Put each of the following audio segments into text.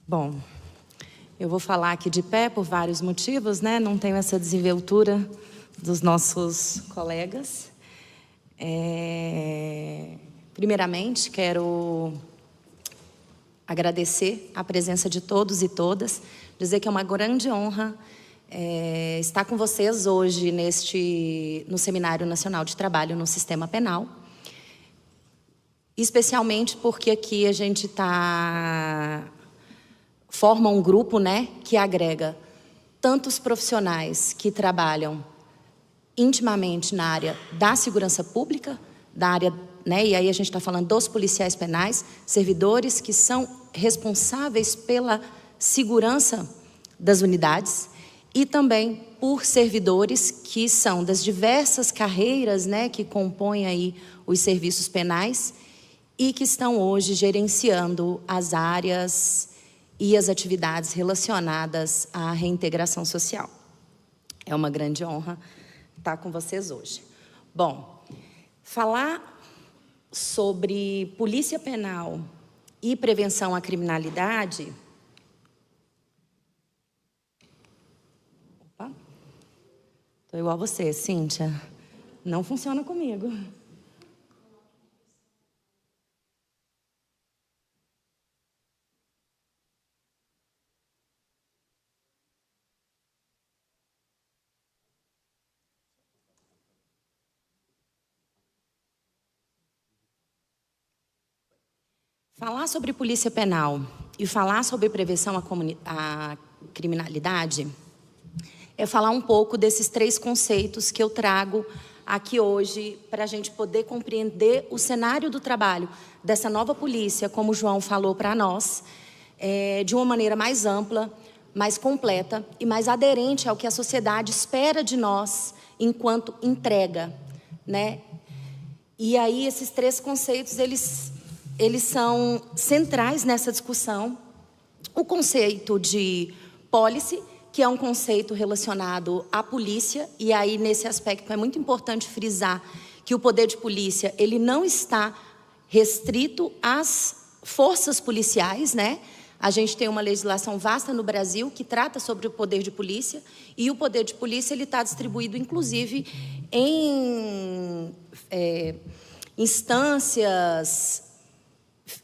Bom, eu vou falar aqui de pé por vários motivos, né? Não tenho essa desenvoltura dos nossos colegas. Primeiramente, quero agradecer a presença de todos e todas, dizer que é uma grande honra estar com vocês hoje no Seminário Nacional de Trabalho no Sistema Penal, especialmente porque aqui a gente forma um grupo, né, que agrega tantos profissionais que trabalham intimamente na área da segurança pública, da área, né, e aí a gente está falando dos policiais penais, servidores que são responsáveis pela segurança das unidades, e também por servidores que são das diversas carreiras, né, que compõem aí os serviços penais e que estão hoje gerenciando as áreas e as atividades relacionadas à reintegração social. É uma grande honra estar com vocês hoje. Bom, falar sobre polícia penal e prevenção à criminalidade... Opa, estou igual a você, Cíntia. Não funciona comigo. Falar sobre polícia penal e falar sobre prevenção à criminalidade é falar um pouco desses três conceitos que eu trago aqui hoje para a gente poder compreender o cenário do trabalho dessa nova polícia, como o João falou para nós, de uma maneira mais ampla, mais completa e mais aderente ao que a sociedade espera de nós enquanto entrega, né? E aí esses três conceitos, eles são centrais nessa discussão. O conceito de policy, que é um conceito relacionado à polícia, e aí nesse aspecto é muito importante frisar que o poder de polícia, ele não está restrito às forças policiais, né? A gente tem uma legislação vasta no Brasil que trata sobre o poder de polícia, e o poder de polícia ele está distribuído, inclusive, em instâncias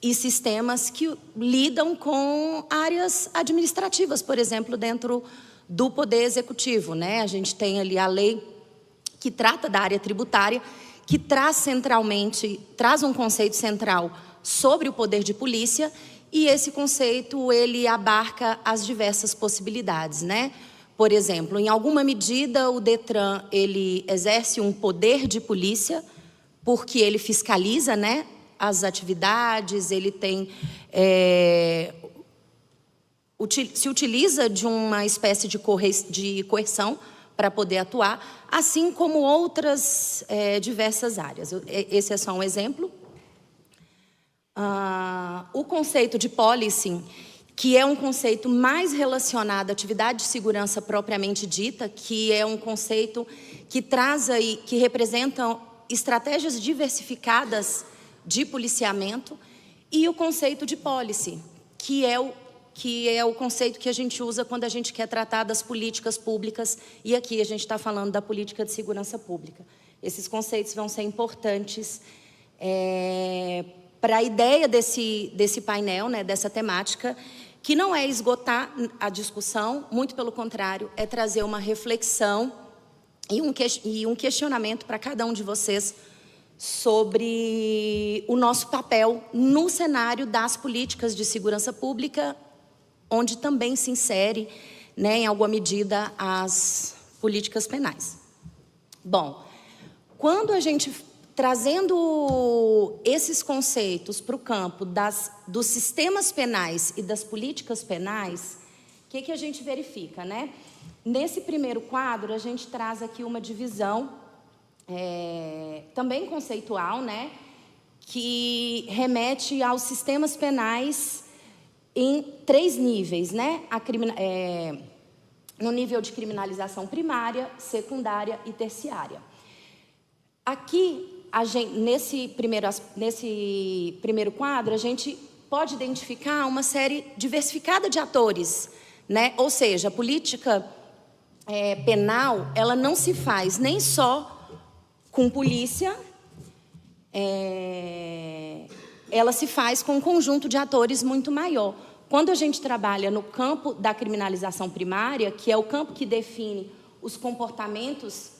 e sistemas que lidam com áreas administrativas, por exemplo, dentro do poder executivo, né? A gente tem ali a lei que trata da área tributária, que traz um conceito central sobre o poder de polícia, e esse conceito ele abarca as diversas possibilidades, né? Por exemplo, em alguma medida o Detran ele exerce um poder de polícia porque ele fiscaliza, né, as atividades, ele tem se utiliza de uma espécie de coerção para poder atuar, assim como outras diversas áreas. Esse é só um exemplo. O conceito de policing, que é um conceito mais relacionado à atividade de segurança propriamente dita, que é um conceito que traz aí, que representa estratégias diversificadas de policiamento, e o conceito de policy, que é o conceito que a gente usa quando a gente quer tratar das políticas públicas, e aqui a gente está falando da política de segurança pública. Esses conceitos vão ser importantes para a ideia desse painel, né, dessa temática, que não é esgotar a discussão, muito pelo contrário, é trazer uma reflexão e um questionamento para cada um de vocês sobre o nosso papel no cenário das políticas de segurança pública, onde também se insere, né, em alguma medida, as políticas penais. Bom, quando a gente trazendo esses conceitos para o campo dos sistemas penais e das políticas penais, o que a gente verifica, né? Nesse primeiro quadro, a gente traz aqui uma divisão também conceitual, né, que remete aos sistemas penais em três níveis, né? No nível de criminalização primária, secundária e terciária. Aqui, nesse primeiro quadro, a gente pode identificar uma série diversificada de atores, né? Ou seja, a política penal, ela não se faz nem só com polícia, ela se faz com um conjunto de atores muito maior. Quando a gente trabalha no campo da criminalização primária, que é o campo que define os comportamentos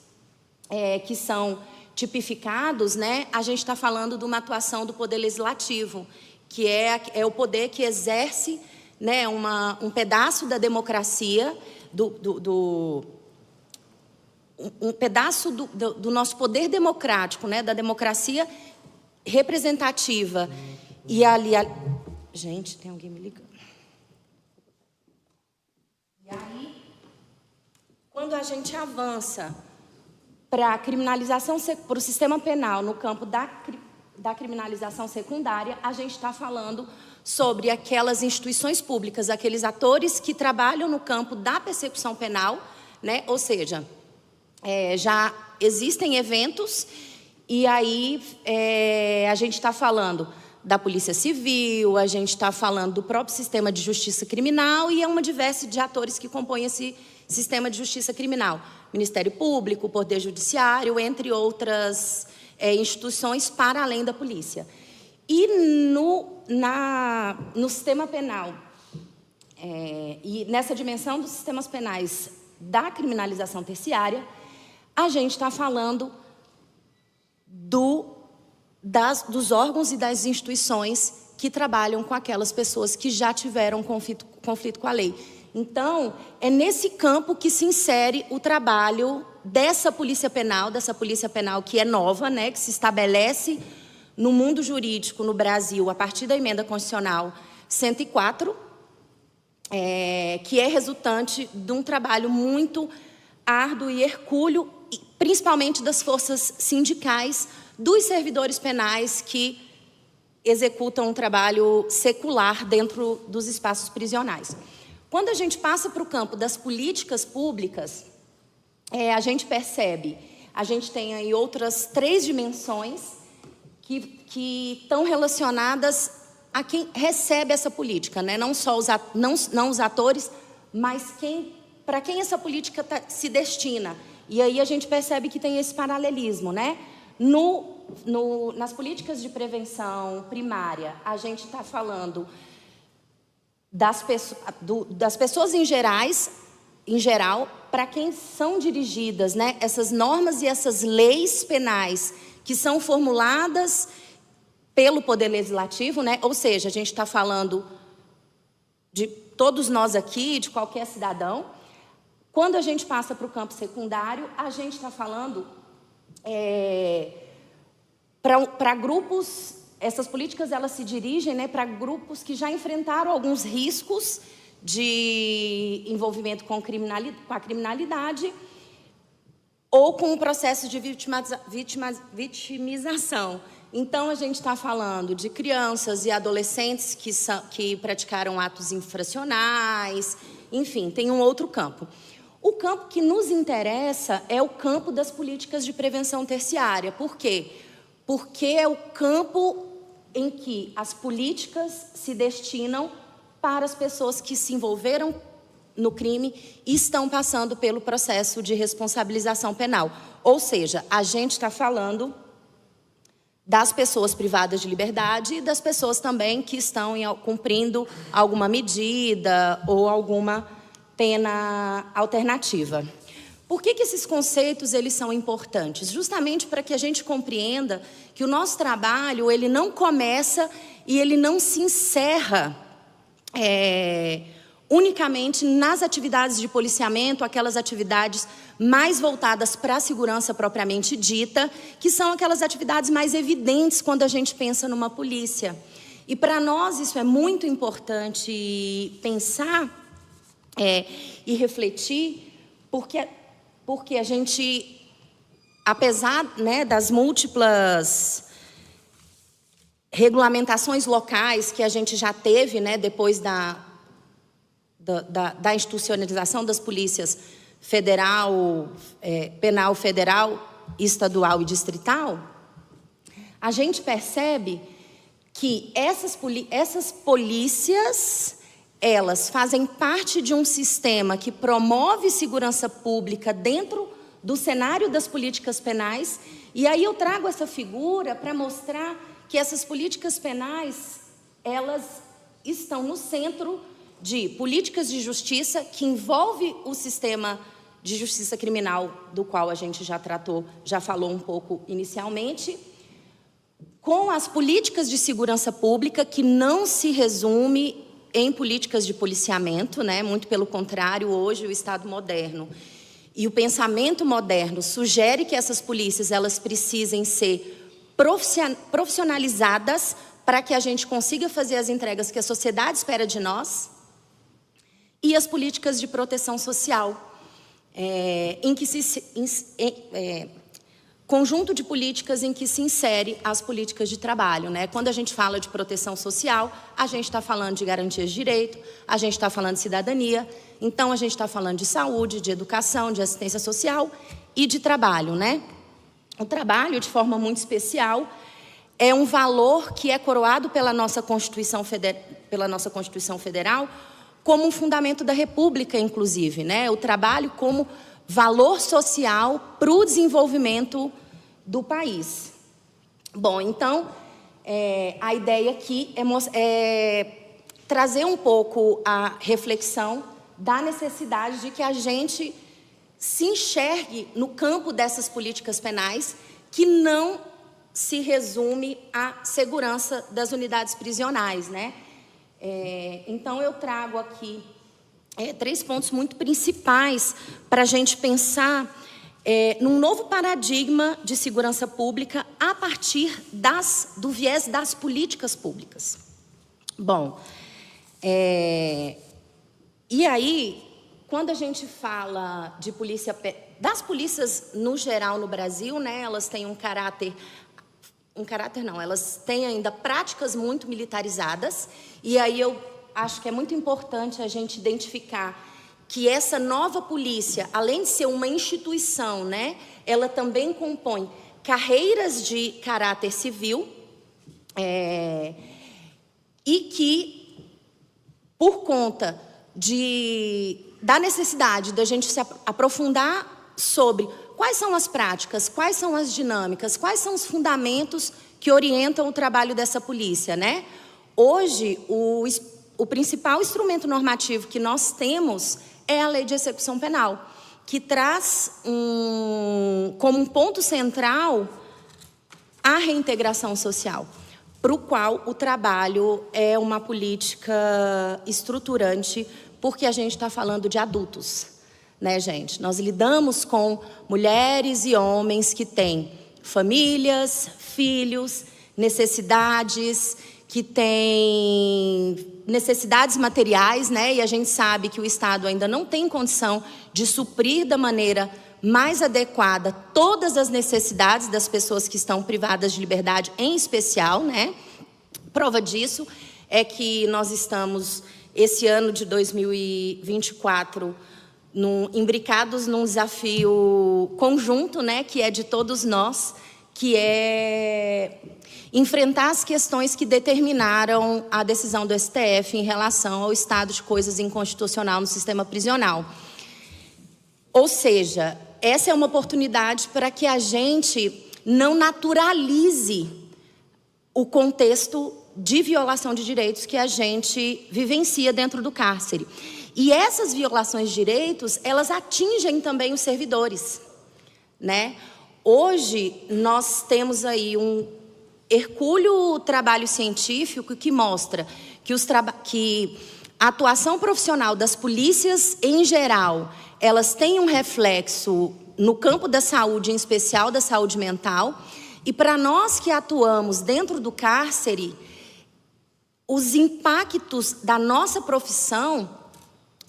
que são tipificados, né, a gente está falando de uma atuação do Poder Legislativo, que é o poder que exerce, né, um pedaço da democracia, um pedaço do nosso poder democrático, né, da democracia representativa. E ali... Gente, tem alguém me ligando. E aí, quando a gente avança para a criminalização, para o sistema penal no campo da criminalização secundária, a gente está falando sobre aquelas instituições públicas, aqueles atores que trabalham no campo da persecução penal, né? Ou seja, já existem eventos e aí a gente está falando da Polícia Civil, a gente está falando do próprio sistema de justiça criminal e é uma diversidade de atores que compõem esse sistema de justiça criminal. Ministério Público, Poder Judiciário, entre outras instituições para além da polícia. E no sistema penal, e nessa dimensão dos sistemas penais da criminalização terciária, a gente está falando dos órgãos e das instituições que trabalham com aquelas pessoas que já tiveram conflito com a lei. Então, é nesse campo que se insere o trabalho dessa polícia penal que é nova, né, que se estabelece no mundo jurídico no Brasil a partir da Emenda Constitucional 104, que é resultante de um trabalho muito árduo e hercúleo, principalmente das forças sindicais, dos servidores penais que executam um trabalho secular dentro dos espaços prisionais. Quando a gente passa para o campo das políticas públicas, a gente percebe, a gente tem aí outras 3 dimensões que estão relacionadas a quem recebe essa política, né? Não só não os atores, mas para quem essa política se destina. E aí a gente percebe que tem esse paralelismo, né? Nas políticas de prevenção primária, a gente está falando das pessoas em geral, para quem são dirigidas, né, essas normas e essas leis penais que são formuladas pelo Poder Legislativo, né? Ou seja, a gente está falando de todos nós aqui, de qualquer cidadão. Quando a gente passa para o campo secundário, a gente está falando para grupos. Essas políticas elas se dirigem, né, para grupos que já enfrentaram alguns riscos de envolvimento com a criminalidade ou com o processo de vitimização. Então, a gente está falando de crianças e adolescentes que praticaram atos infracionais, enfim, tem um outro campo. O campo que nos interessa é o campo das políticas de prevenção terciária. Por quê? Porque é o campo em que as políticas se destinam para as pessoas que se envolveram no crime e estão passando pelo processo de responsabilização penal. Ou seja, a gente está falando das pessoas privadas de liberdade e das pessoas também que estão cumprindo alguma medida ou alguma pena alternativa. Por que esses conceitos eles são importantes? Justamente para que a gente compreenda que o nosso trabalho ele não começa e ele não se encerra unicamente nas atividades de policiamento, aquelas atividades mais voltadas para a segurança propriamente dita, que são aquelas atividades mais evidentes quando a gente pensa numa polícia. E para nós isso é muito importante pensar e refletir, porque a gente, apesar, né, das múltiplas regulamentações locais que a gente já teve, né, depois da institucionalização das polícias federal, penal federal, estadual e distrital, a gente percebe que essas polícias, elas fazem parte de um sistema que promove segurança pública dentro do cenário das políticas penais. E aí eu trago essa figura para mostrar que essas políticas penais, elas estão no centro de políticas de justiça que envolve o sistema de justiça criminal, do qual a gente já tratou, já falou um pouco inicialmente, com as políticas de segurança pública, que não se resume em políticas de policiamento, né? Muito pelo contrário, hoje o Estado moderno e o pensamento moderno sugere que essas polícias elas precisem ser profissionalizadas para que a gente consiga fazer as entregas que a sociedade espera de nós, e as políticas de proteção social, em que conjunto de políticas em que se insere as políticas de trabalho, né? Quando a gente fala de proteção social, a gente está falando de garantias de direito, a gente está falando de cidadania, então a gente está falando de saúde, de educação, de assistência social e de trabalho, né? O trabalho, de forma muito especial, é um valor que é coroado pela nossa Constituição Federal como um fundamento da República, inclusive, né? O trabalho como valor social para o desenvolvimento do país. Bom, então, a ideia aqui é trazer um pouco a reflexão da necessidade de que a gente se enxergue no campo dessas políticas penais, que não se resume à segurança das unidades prisionais, né? Então, eu trago aqui 3 pontos muito principais para a gente pensar num novo paradigma de segurança pública a partir do viés das políticas públicas. Bom, e aí, quando a gente fala de das polícias no geral no Brasil, né, elas têm elas têm ainda práticas muito militarizadas, e aí eu acho que é muito importante a gente identificar que essa nova polícia, além de ser uma instituição, né, ela também compõe carreiras de caráter civil, e que, por conta da necessidade da gente se aprofundar sobre quais são as práticas, quais são as dinâmicas, quais são os fundamentos que orientam o trabalho dessa polícia, né? Hoje, o principal instrumento normativo que nós temos é a Lei de Execução Penal, que traz como um ponto central a reintegração social, para o qual o trabalho é uma política estruturante, porque a gente está falando de adultos, né, gente? Nós lidamos com mulheres e homens que têm famílias, filhos, necessidades, que têm necessidades materiais, né? E a gente sabe que o Estado ainda não tem condição de suprir da maneira mais adequada todas as necessidades das pessoas que estão privadas de liberdade, em especial, né? Prova disso é que nós estamos, esse ano de 2024, imbricados num desafio conjunto, né, que é de todos nós, que é enfrentar as questões que determinaram a decisão do STF em relação ao estado de coisas inconstitucional no sistema prisional. Ou seja, essa é uma oportunidade para que a gente não naturalize o contexto de violação de direitos que a gente vivencia dentro do cárcere. E essas violações de direitos, elas atingem também os servidores, né? Hoje, nós temos aí um hercúleo trabalho científico que mostra que a atuação profissional das polícias, em geral, elas têm um reflexo no campo da saúde, em especial da saúde mental. E para nós que atuamos dentro do cárcere, os impactos da nossa profissão,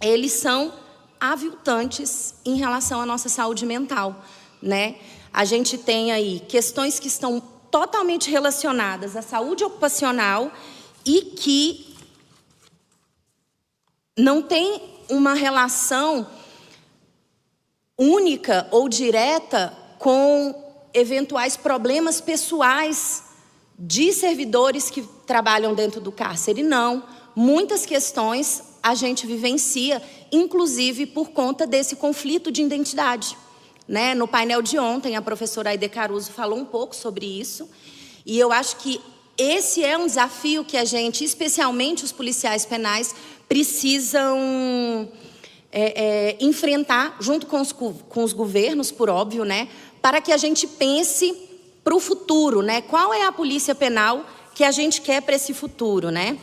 eles são aviltantes em relação à nossa saúde mental, né? A gente tem aí questões que estão totalmente relacionadas à saúde ocupacional e que não tem uma relação única ou direta com eventuais problemas pessoais de servidores que trabalham dentro do cárcere, não. Muitas questões a gente vivencia, inclusive por conta desse conflito de identidade, né? No painel de ontem, a professora Aide Caruso falou um pouco sobre isso, e eu acho que esse é um desafio que a gente, especialmente os policiais penais, precisam enfrentar, junto com os governos, por óbvio, né? Para que a gente pense para o futuro, né? Qual é a polícia penal que a gente quer para esse futuro, né?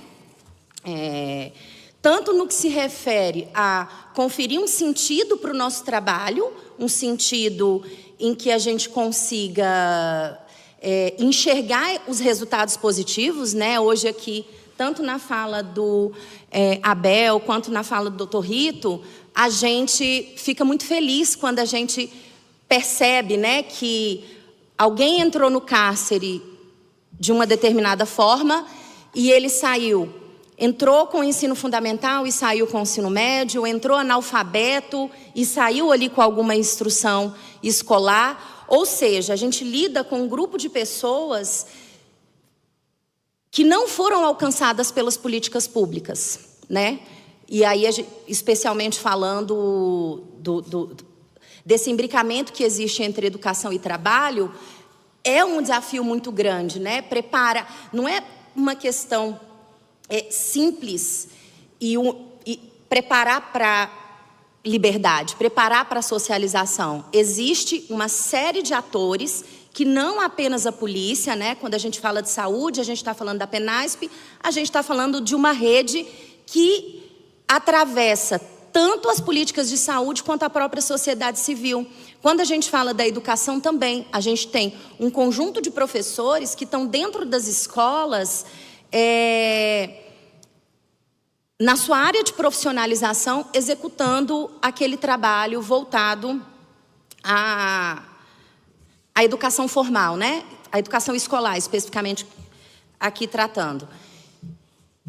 Tanto no que se refere a conferir um sentido para o nosso trabalho, um sentido em que a gente consiga enxergar os resultados positivos, né? Hoje aqui, tanto na fala do Abel quanto na fala do Dr. Rito, a gente fica muito feliz quando a gente percebe, né, que alguém entrou no cárcere de uma determinada forma e ele saiu. Entrou com o ensino fundamental e saiu com o ensino médio, entrou analfabeto e saiu ali com alguma instrução escolar. Ou seja, a gente lida com um grupo de pessoas que não foram alcançadas pelas políticas públicas, né? E aí, especialmente falando desse imbricamento que existe entre educação e trabalho, é um desafio muito grande, né? Não é uma questão simples e preparar para liberdade, preparar para a socialização. Existe uma série de atores que não apenas a polícia, né? Quando a gente fala de saúde, a gente está falando da PENASP, a gente está falando de uma rede que atravessa tanto as políticas de saúde quanto a própria sociedade civil. Quando a gente fala da educação também, a gente tem um conjunto de professores que estão dentro das escolas, na sua área de profissionalização, executando aquele trabalho voltado à educação formal, né? A educação escolar, especificamente aqui tratando.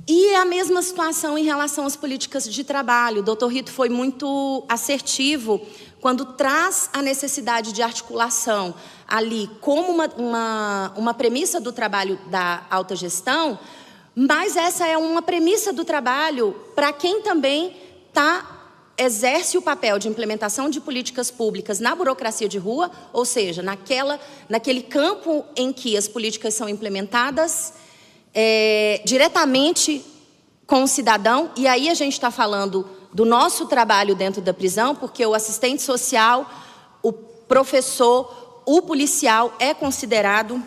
E é a mesma situação em relação às políticas de trabalho. O doutor Rito foi muito assertivo quando traz a necessidade de articulação ali como uma premissa do trabalho da alta gestão, mas essa é uma premissa do trabalho para quem também exerce o papel de implementação de políticas públicas na burocracia de rua, ou seja, naquele campo em que as políticas são implementadas diretamente com o cidadão. E aí a gente está falando do nosso trabalho dentro da prisão, porque o assistente social, o professor, o policial é considerado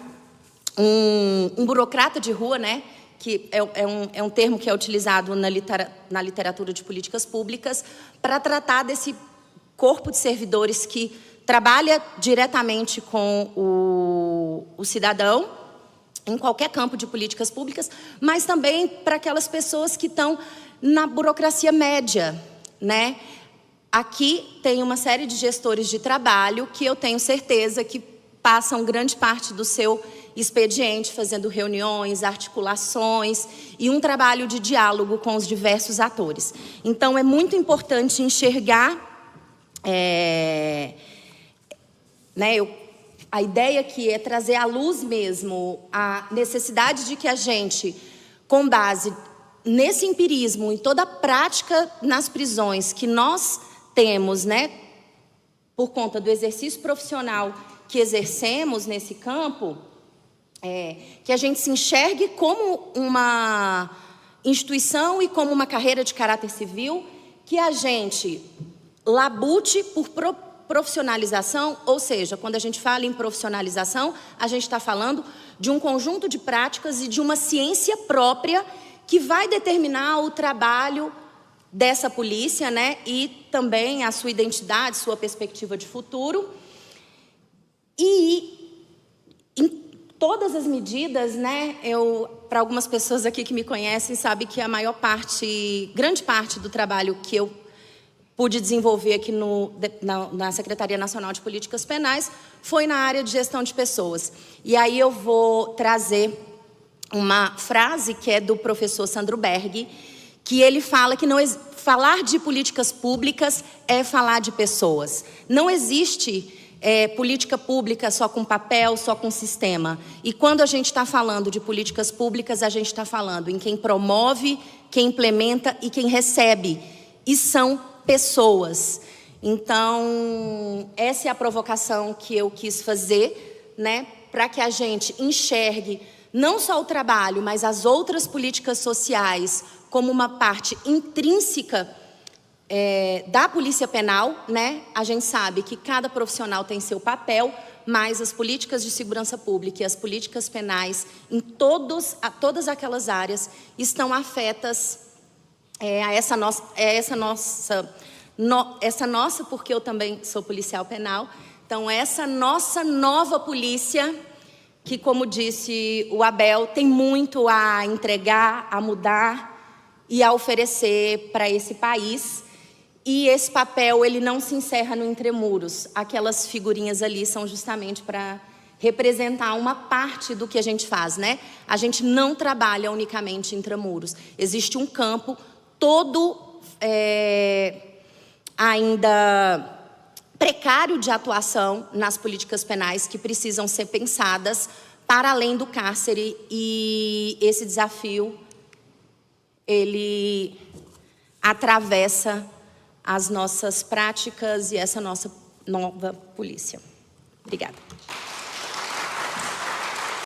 um burocrata de rua, né? Que é um termo que é utilizado na literatura de políticas públicas para tratar desse corpo de servidores que trabalha diretamente com o cidadão em qualquer campo de políticas públicas, mas também para aquelas pessoas que estão na burocracia média, né? Aqui tem uma série de gestores de trabalho que eu tenho certeza que passam grande parte do seu expediente fazendo reuniões, articulações e um trabalho de diálogo com os diversos atores. Então, é muito importante enxergar, a ideia aqui é trazer à luz mesmo a necessidade de que a gente, com base nesse empirismo e toda a prática nas prisões que nós temos, né, por conta do exercício profissional que exercemos nesse campo, que a gente se enxergue como uma instituição e como uma carreira de caráter civil, que a gente labute por profissionalização, ou seja, quando a gente fala em profissionalização, a gente está falando de um conjunto de práticas e de uma ciência própria que vai determinar o trabalho dessa polícia, né? E também a sua identidade, sua perspectiva de futuro. E em todas as medidas, né? Para algumas pessoas aqui que me conhecem, sabe que grande parte do trabalho que eu pude desenvolver aqui na Secretaria Nacional de Políticas Penais foi na área de gestão de pessoas. E aí eu vou trazer uma frase que é do professor Sandro Berg, que ele fala que falar de políticas públicas é falar de pessoas. Não existe política pública só com papel, só com sistema. E quando a gente está falando de políticas públicas, a gente está falando em quem promove, quem implementa e quem recebe. E são pessoas. Então, essa é a provocação que eu quis fazer, né, para que a gente enxergue não só o trabalho, mas as outras políticas sociais como uma parte intrínseca da Polícia Penal, né? A gente sabe que cada profissional tem seu papel, mas as políticas de segurança pública e as políticas penais em todas aquelas áreas estão afetas a essa nossa, porque eu também sou policial penal. Então, essa nossa nova polícia, que, como disse o Abel, tem muito a entregar, a mudar e a oferecer para esse país. E esse papel, ele não se encerra no Intremuros. Aquelas figurinhas ali são justamente para representar uma parte do que a gente faz, né? A gente não trabalha unicamente em Intramuros. Existe um campo todo ainda precário de atuação nas políticas penais que precisam ser pensadas para além do cárcere, e esse desafio, ele atravessa as nossas práticas e essa nossa nova polícia. Obrigada.